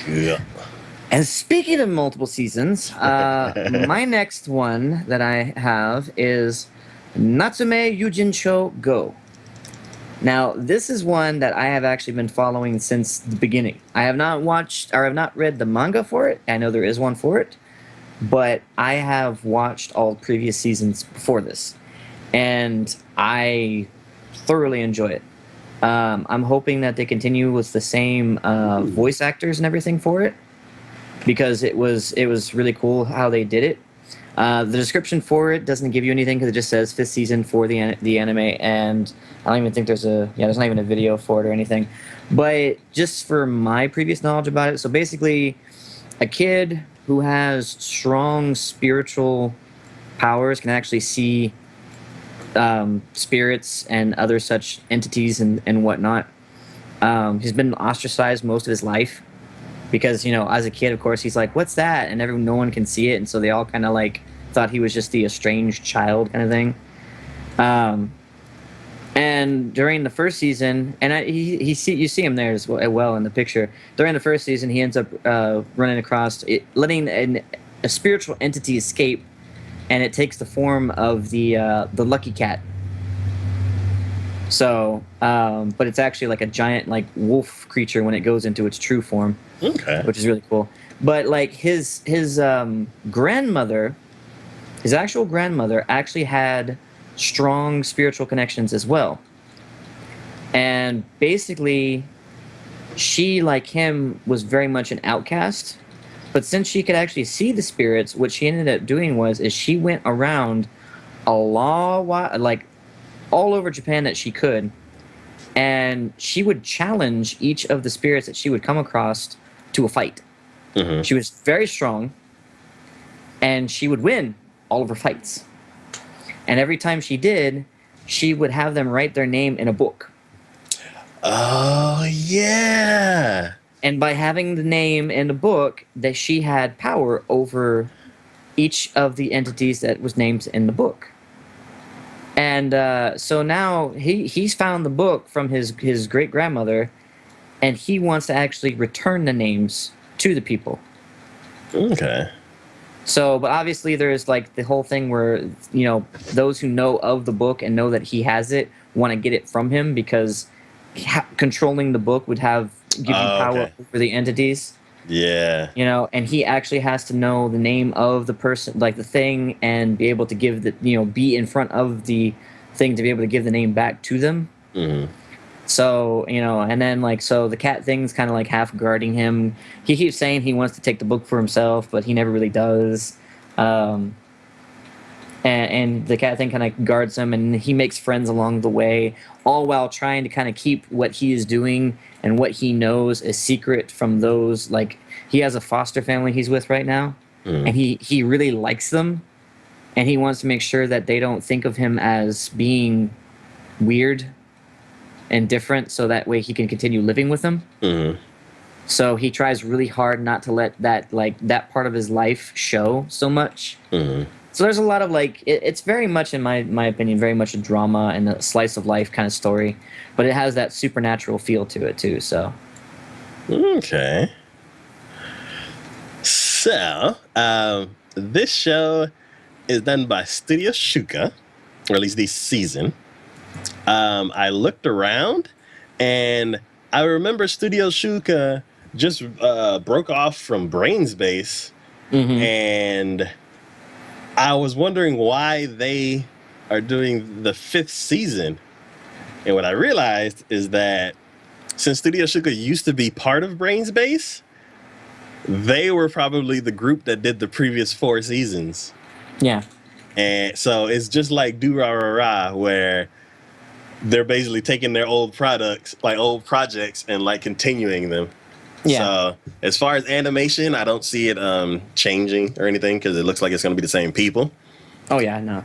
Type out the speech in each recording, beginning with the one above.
Yeah. And speaking of multiple seasons, my next one that I have is Natsume Yuujinchou Go. Now, this is one that I have actually been following since the beginning. I have not watched or I have not read the manga for it. I know there is one for it, but I have watched all previous seasons before this, and I thoroughly enjoy it. I'm hoping that they continue with the same voice actors and everything for it, because it was really cool how they did it. The description for it doesn't give you anything because it just says fifth season for the anime, and I don't even think there's not even a video for it or anything. But just for my previous knowledge about it, so basically, a kid who has strong spiritual powers can actually see spirits and other such entities and whatnot. He's been ostracized most of his life because, as a kid, of course, he's like, "What's that?" And no one can see it, and so they all kind of like thought he was just the estranged child kind of thing. And during the first season, and you see him there as well in the picture. During the first season, he ends up running across it, letting a spiritual entity escape, and it takes the form of the lucky cat. So, but it's actually like a giant like wolf creature when it goes into its true form. Okay. Which is really cool. But like his grandmother, his actual grandmother actually had strong spiritual connections as well. And basically, she, like him, was very much an outcast. But since she could actually see the spirits, what she ended up doing is she went around like all over Japan that she could, and she would challenge each of the spirits that she would come across to a fight. Mm-hmm. She was very strong, and she would win all of her fights. And every time she did, she would have them write their name in a book. Oh, yeah. And by having the name in the book, that she had power over each of the entities that was named in the book. And so now he's found the book from his great grandmother, and he wants to actually return the names to the people. Okay. So, but obviously there's like the whole thing where, those who know of the book and know that he has it want to get it from him, because controlling the book would give you power over the entities. Yeah. And he actually has to know the name of the person, like the thing, and be able to give be in front of the thing to be able to give the name back to them. Mm-hmm. So, and then so the cat thing's kind of like half guarding him. He keeps saying he wants to take the book for himself, but he never really does. And the cat thing kind of guards him, and he makes friends along the way, all while trying to kind of keep what he is doing and what he knows a secret from those. Like, he has a foster family he's with right now, and he really likes them, and he wants to make sure that they don't think of him as being weird and different, so that way he can continue living with them. Mm-hmm. So he tries really hard not to let that part of his life show so much. Mm-hmm. So there's a lot of it's very much, in my opinion, very much a drama and a slice of life kind of story, but it has that supernatural feel to it too. So okay. So this show is done by Studio Shuka, or at least this season. I looked around, and I remember Studio Shuka just broke off from Brainspace, and I was wondering why they are doing the 5th season. And what I realized is that since Studio Shuka used to be part of Brainspace, they were probably the group that did the previous 4 seasons. Yeah. And so it's just like Durarara, where they're basically taking their old projects and like continuing them. Yeah. So as far as animation, I don't see it changing or anything, because it looks like it's going to be the same people. Oh yeah, no.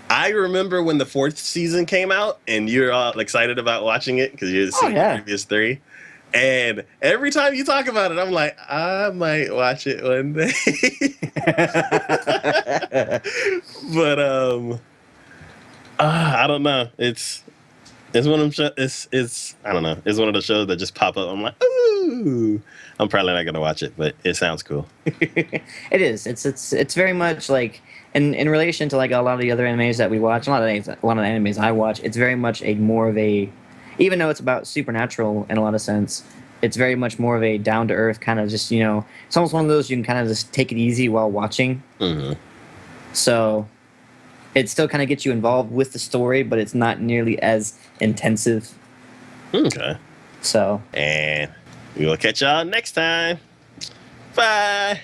I remember when the 4th season came out, and you're all excited about watching it because you've seen the previous 3. And every time you talk about it, I'm like, I might watch it one day. But I don't know. It's one of them. It's I don't know. It's one of the shows that just pop up. I'm like, ooh. Ooh. I'm probably not gonna watch it, but it sounds cool. It is. It's very much like in relation to like a lot of the other animes that we watch, a lot of the animes I watch, it's very much a more of a, even though it's about supernatural in a lot of sense, it's very much more of a down to earth kind of just, it's almost one of those you can kind of just take it easy while watching. Mm-hmm. So it still kind of gets you involved with the story, but it's not nearly as intensive. Okay. So. And we will catch y'all next time. Bye.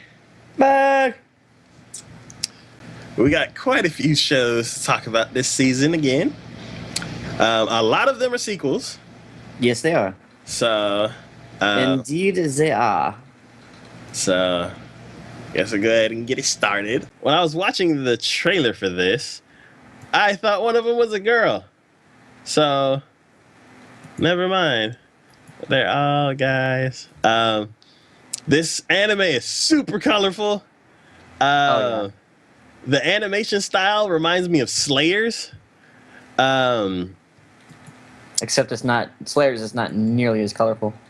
Bye. We got quite a few shows to talk about this season again. A lot of them are sequels. Yes, they are. So. Indeed, they are. So, guess we'll go ahead and get it started. When I was watching the trailer for this, I thought one of them was a girl. So, never mind. They're all guys. This anime is super colorful. Yeah. The animation style reminds me of Slayers. Except it's not Slayers is not nearly as colorful.